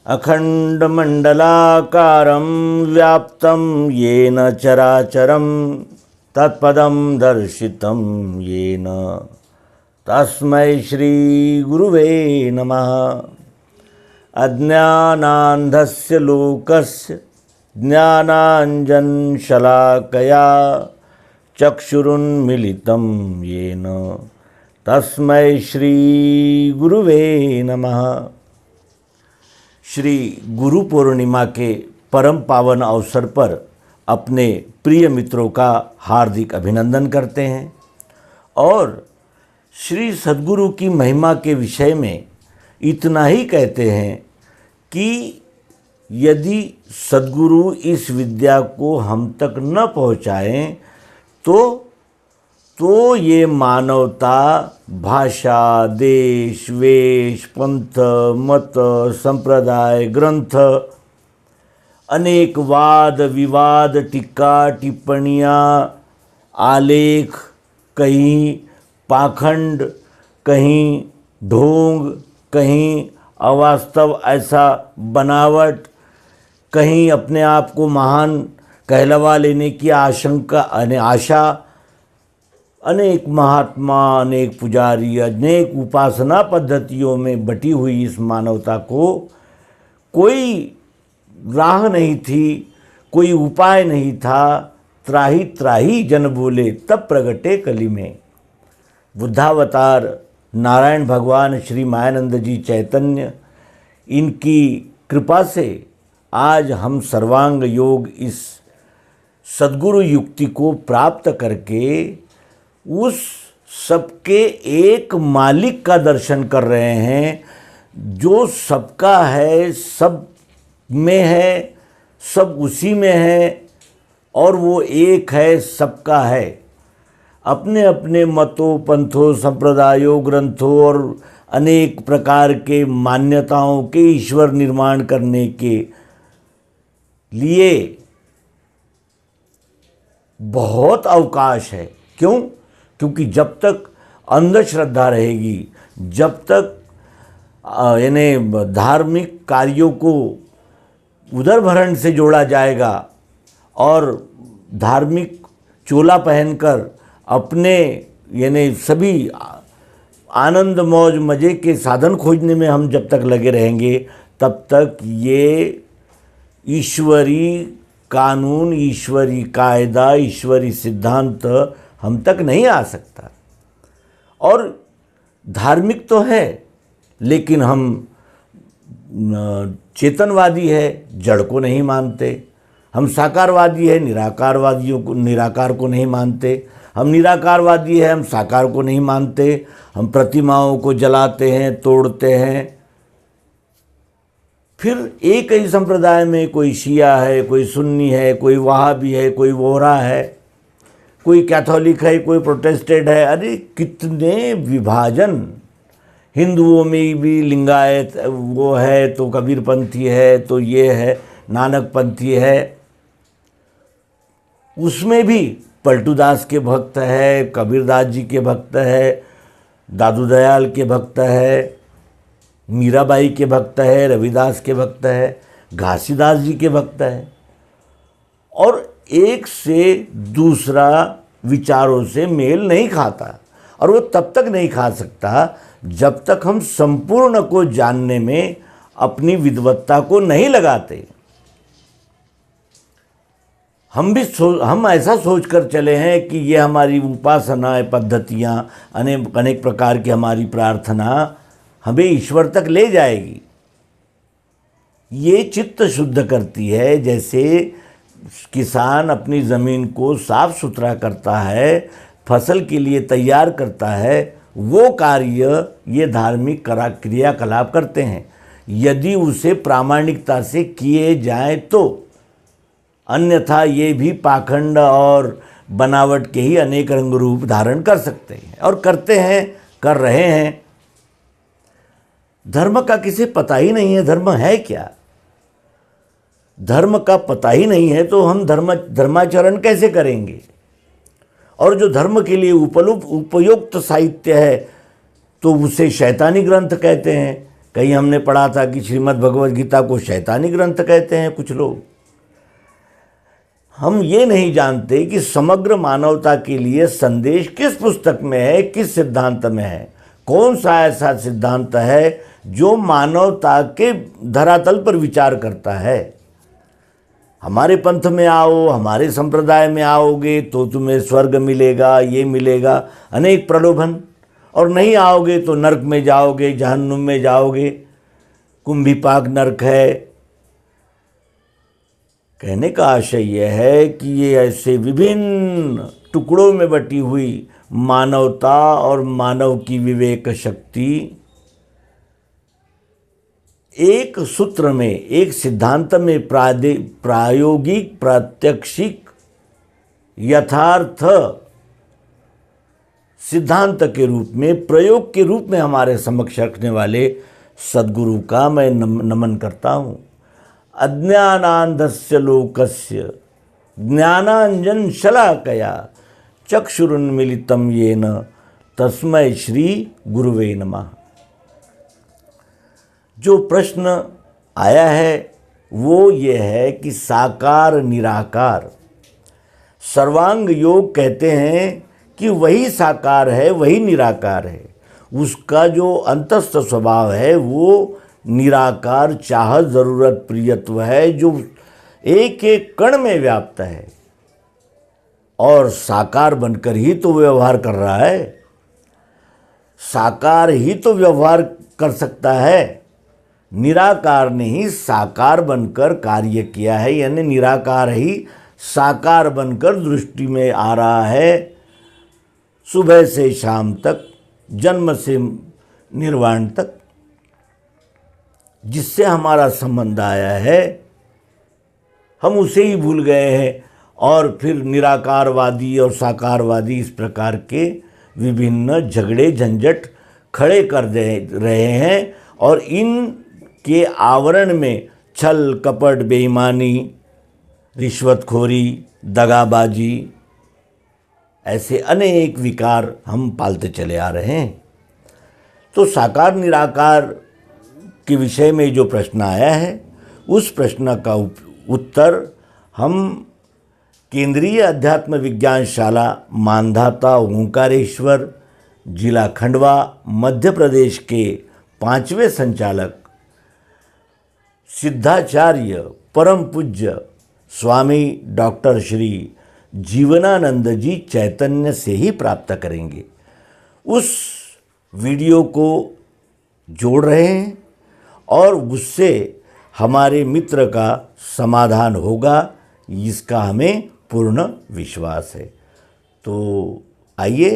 अखंडमंडलाकारं व्याप्तं येन चराचरं तत्पदं दर्शितं येन तस्मै श्री गुरुवे नमः। अज्ञानान्धस्य लोकस्य ज्ञानाञ्जनशलाकया चक्षुरुन्मीलितं येन तस्मै श्री गुरुवे नमः। श्री गुरु पूर्णिमा के परम पावन अवसर पर अपने प्रिय मित्रों का हार्दिक अभिनंदन करते हैं और श्री सद्गुरु की महिमा के विषय में इतना ही कहते हैं कि यदि सद्गुरु इस विद्या को हम तक न पहुँचाएं तो ये मानवता भाषा, देश, वेश, पंथ, मत, संप्रदाय, ग्रंथ, अनेक वाद विवाद, टीका टिप्पणियाँ, आलेख, कहीं पाखंड, कहीं ढोंग, कहीं अवास्तव ऐसा बनावट, कहीं अपने आप को महान कहलवा लेने की आशा, अनेक महात्मा, अनेक पुजारी, अनेक उपासना पद्धतियों में बटी हुई इस मानवता को कोई राह नहीं थी, कोई उपाय नहीं था। त्राही त्राही जन बोले तब प्रगटे कली में। बुद्धावतार नारायण भगवान श्री मायानंद जी चैतन्य, इनकी कृपा से आज हम सर्वांग योग इस सद्गुरु युक्ति को प्राप्त करके उस सबके एक मालिक का दर्शन कर रहे हैं, जो सबका है, सब में है, सब उसी में है और वो एक है, सबका है। अपने अपने मतों, पंथों, संप्रदायों, ग्रंथों और अनेक प्रकार के मान्यताओं के ईश्वर निर्माण करने के लिए बहुत अवकाश है। क्यों? क्योंकि जब तक अंधश्रद्धा रहेगी, जब तक यानी धार्मिक कार्यों को उदरभरण से जोड़ा जाएगा और धार्मिक चोला पहनकर अपने यानी सभी आनंद मौज मज़े के साधन खोजने में हम जब तक लगे रहेंगे, तब तक ये ईश्वरी कानून, ईश्वरी कायदा, ईश्वरी सिद्धांत हम तक नहीं आ सकता। और धार्मिक तो है, लेकिन हम चेतनवादी है, जड़ को नहीं मानते। हम साकारवादी है, निराकार को नहीं मानते। हम निराकारवादी है, हम साकार को नहीं मानते। हम प्रतिमाओं को जलाते हैं, तोड़ते हैं। फिर एक ही संप्रदाय में कोई शिया है, कोई सुन्नी है, कोई वहाबी है, कोई वोहरा है, कोई कैथोलिक है, कोई प्रोटेस्टेंट है। अरे कितने विभाजन! हिंदुओं में भी लिंगायत वो है, तो कबीरपंथी है, तो ये है नानकपंथी है। उसमें भी पलटू दास के भक्त है, कबीरदास जी के भक्त है, दादू दयाल के भक्त है, मीराबाई के भक्त है, रविदास के भक्त है, घासीदास जी के भक्त है। और एक से दूसरा विचारों से मेल नहीं खाता, और वो तब तक नहीं खा सकता जब तक हम संपूर्ण को जानने में अपनी विद्वत्ता को नहीं लगाते। हम ऐसा सोचकर चले हैं कि ये हमारी उपासना पद्धतियाँ, अनेक प्रकार की हमारी प्रार्थना हमें ईश्वर तक ले जाएगी। ये चित्त शुद्ध करती है। जैसे किसान अपनी ज़मीन को साफ सुथरा करता है, फसल के लिए तैयार करता है, वो कार्य ये धार्मिक क्रियाकलाप करते हैं, यदि उसे प्रामाणिकता से किए जाएं तो। अन्यथा ये भी पाखंड और बनावट के ही अनेक रंग रूप धारण कर सकते हैं और करते हैं, कर रहे हैं। धर्म का किसे पता ही नहीं है धर्म है क्या। धर्म का पता ही नहीं है तो हम धर्माचरण कैसे करेंगे। और जो धर्म के लिए उपयुक्त साहित्य है तो उसे शैतानी ग्रंथ कहते हैं। कहीं हमने पढ़ा था कि श्रीमद् भगवद गीता को शैतानी ग्रंथ कहते हैं कुछ लोग। हम ये नहीं जानते कि समग्र मानवता के लिए संदेश किस पुस्तक में है, किस सिद्धांत में है, कौन सा ऐसा सिद्धांत है जो मानवता के धरातल पर विचार करता है। हमारे पंथ में आओ, हमारे संप्रदाय में आओगे तो तुम्हें स्वर्ग मिलेगा, ये मिलेगा, अनेक प्रलोभन, और नहीं आओगे तो नरक में जाओगे, जहन्नुम में जाओगे, कुंभीपाक नरक है। कहने का आशय यह है कि ये ऐसे विभिन्न टुकड़ों में बटी हुई मानवता और मानव की विवेक शक्ति एक सूत्र में, एक सिद्धांत में प्रायोगिक, प्रात्यक्षिक, यथार्थ सिद्धांत के रूप में, प्रयोग के रूप में हमारे समक्ष रखने वाले सद्गुरु का मैं नमन करता हूँ। अज्ञानांधस्य लोकस्य ज्ञानांजन शलाकया चक्षुरुन्मीलितं येन तस्मै श्री गुरुवे नमः। जो प्रश्न आया है वो ये है कि साकार निराकार, सर्वांग योग कहते हैं कि वही साकार है, वही निराकार है। उसका जो अंतस्थ स्वभाव है वो निराकार चाहत ज़रूरत प्रियत्व है, जो एक एक कण में व्याप्त है और साकार बनकर ही तो व्यवहार कर रहा है। साकार ही तो व्यवहार कर सकता है, निराकार ने ही साकार बनकर कार्य किया है, यानी निराकार ही साकार बनकर दृष्टि में आ रहा है। सुबह से शाम तक, जन्म से निर्वाण तक, जिससे हमारा संबंध आया है हम उसे ही भूल गए हैं और फिर निराकारवादी और साकारवादी इस प्रकार के विभिन्न झगड़े झंझट खड़े कर दे रहे हैं। और इन के आवरण में छल कपट, बेईमानी, रिश्वतखोरी, दगाबाजी, ऐसे अनेक विकार हम पालते चले आ रहे हैं। तो साकार निराकार के विषय में जो प्रश्न आया है उस प्रश्न का उत्तर हम केंद्रीय अध्यात्म विज्ञान शाला मानधाता ओंकारेश्वर, जिला खंडवा, मध्य प्रदेश के 5वें संचालक सिद्धाचार्य परम पूज्य स्वामी डॉक्टर श्री जीवनानंद जी चैतन्य से ही प्राप्त करेंगे। उस वीडियो को जोड़ रहे हैं और उससे हमारे मित्र का समाधान होगा, इसका हमें पूर्ण विश्वास है। तो आइए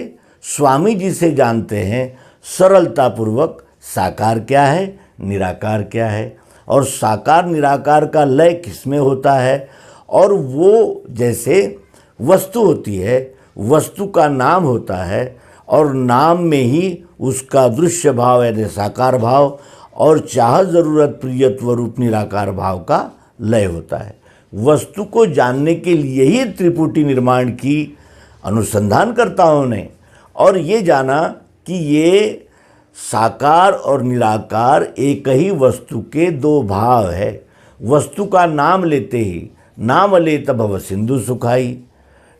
स्वामी जी से जानते हैं सरलतापूर्वक साकार क्या है, निराकार क्या है, और साकार निराकार का लय किसमें होता है। और वो जैसे वस्तु होती है, वस्तु का नाम होता है और नाम में ही उसका दृश्य भाव यानी साकार भाव और चाह ज़रूरत प्रियत्व रूप निराकार भाव का लय होता है। वस्तु को जानने के लिए ही त्रिपुटी निर्माण की अनुसंधानकर्ताओं ने और ये जाना कि ये साकार और निराकार एक ही वस्तु के दो भाव है। वस्तु का नाम लेते ही नाम लेत भव सिंधु सुखाई,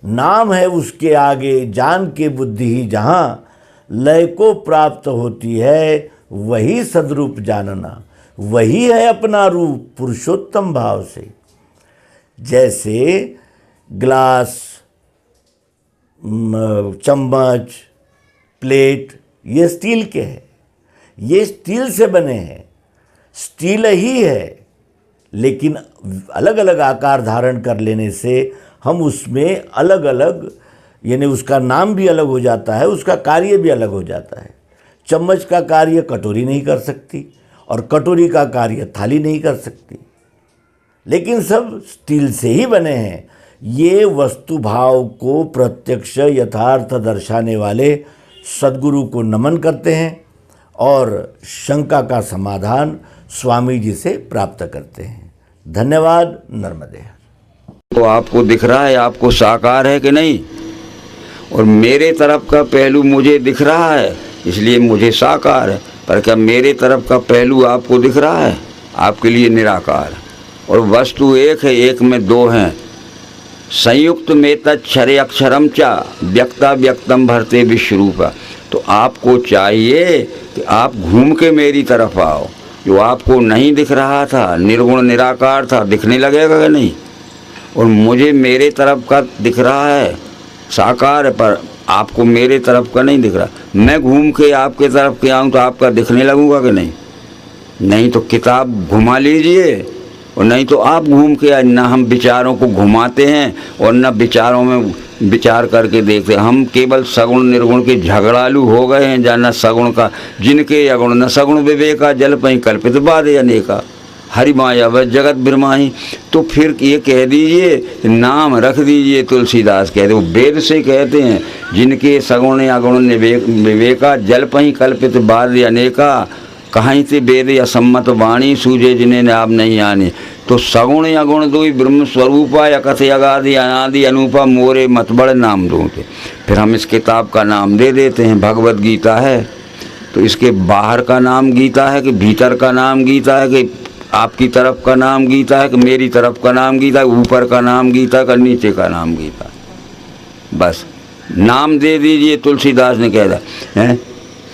नाम है उसके आगे जान के बुद्धि ही जहाँ, लय को प्राप्त होती है वही सदरूप जानना, वही है अपना रूप पुरुषोत्तम भाव से। जैसे ग्लास, चम्मच, प्लेट ये स्टील के हैं, ये स्टील से बने हैं, स्टील ही है, लेकिन अलग अलग आकार धारण कर लेने से हम उसमें अलग अलग यानी उसका नाम भी अलग हो जाता है, उसका कार्य भी अलग हो जाता है। चम्मच का कार्य कटोरी नहीं कर सकती और कटोरी का कार्य थाली नहीं कर सकती, लेकिन सब स्टील से ही बने हैं। ये वस्तु भाव को प्रत्यक्ष यथार्थ दर्शाने वाले सद्गुरु को नमन करते हैं और शंका का समाधान स्वामी जी से प्राप्त करते हैं। धन्यवाद। नर्मदे। तो आपको दिख रहा है आपको साकार है कि नहीं, और मेरे तरफ का पहलू मुझे दिख रहा है इसलिए मुझे साकार है, पर क्या मेरे तरफ का पहलू आपको दिख रहा है? आपके लिए निराकार और वस्तु एक है, एक में दो हैं। संयुक्त में तत्क्षरे अक्षरम चा व्यक्ता व्यक्तम भरते विश्वरूपा। तो आपको चाहिए कि आप घूम के मेरी तरफ आओ। जो आपको नहीं दिख रहा था, निर्गुण निराकार था, दिखने लगेगा कि नहीं? और मुझे मेरे तरफ का दिख रहा है, साकार है, पर आपको मेरे तरफ का नहीं दिख रहा। मैं घूम के आपके तरफ के आऊँ तो आपका दिखने लगूंगा कि नहीं? नहीं तो किताब घुमा लीजिए, और नहीं तो आप घूम के, ना हम विचारों को घुमाते हैं और न विचारों में विचार करके देखते। हम केवल सगुण निर्गुण के झगड़ालू हो गए हैं, जाना सगुण का जिनके अगुण न सगुण विवेका जल पही कल्पित बाधे अनेका हरि माया व जगत बिरमाही। तो फिर ये कह दीजिए, नाम रख दीजिए, तुलसीदास कहते, वो वेद से कहते हैं, जिनके सगुण अगुण विवेका जल पही कल्पित बाधे अनेका कहीं से वेद असम्मत वाणी सूझे जिन्हें नाम नहीं आने। तो सगुण अगुण दो ब्रह्म स्वरूपा यकथ अगाधि अनादि अनूपा मोरे मतबड़ नाम दो। फिर हम इस किताब का नाम दे देते हैं भगवत गीता है। तो इसके बाहर का नाम गीता है कि भीतर का नाम गीता है, कि आपकी तरफ का नाम गीता है कि मेरी तरफ का नाम गीता है, ऊपर का नाम गीता का नीचे का नाम गीता? बस नाम दे दीजिए। तुलसीदास ने कह दिया है,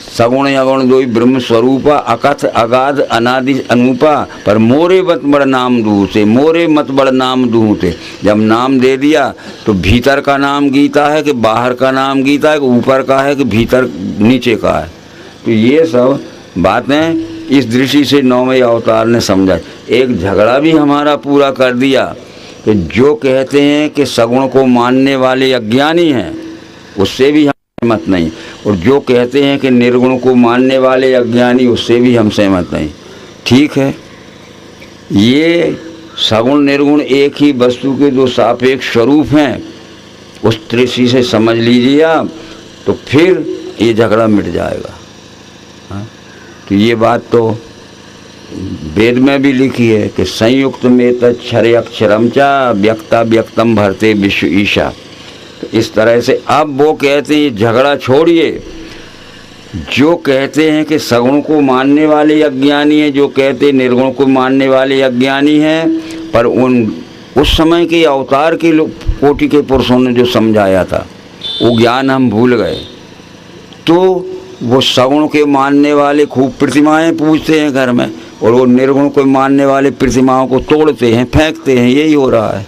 सगुण अगुण दो ब्रह्म स्वरूपा अकथ अगाध अनादि अनूपा पर मोरे मत बड़ नाम दूँ से, मोरे मत बड़ नाम दूँ से। जब नाम दे दिया तो भीतर का नाम गीता है कि बाहर का नाम गीता है, कि ऊपर का है कि भीतर नीचे का है? तो ये सब बातें इस दृष्टि से नौवें अवतार ने समझा। एक झगड़ा भी हमारा पूरा कर दिया कि जो कहते हैं कि सगुण को मानने वाले अज्ञानी हैं, उससे भी हम सहमत नहीं, और जो कहते हैं कि निर्गुण को मानने वाले अज्ञानी, उससे भी हम सहमत नहीं। ठीक है, ये सगुण निर्गुण एक ही वस्तु के दो सापेक्ष स्वरूप हैं, उस दृष्टि से समझ लीजिए आप, तो फिर ये झगड़ा मिट जाएगा। हाँ? तो ये बात तो वेद में भी लिखी है कि संयुक्त में तत्क्षरे अक्षरम चा व्यक्ता व्यक्तम भरते विश्व ईशा। तो इस तरह से अब वो कहते हैं झगड़ा छोड़िए। जो कहते हैं कि सगुण को मानने वाले अज्ञानी हैं, जो कहते हैं निर्गुण को मानने वाले अज्ञानी हैं, पर उस समय के अवतार के कोटि के पुरुषों ने जो समझाया था वो ज्ञान हम भूल गए। तो वो सगुण के मानने वाले खूब प्रतिमाएं पूजते हैं घर में, और वो निर्गुण को मानने वाले प्रतिमाओं को तोड़ते हैं, फेंकते हैं। यही हो रहा है।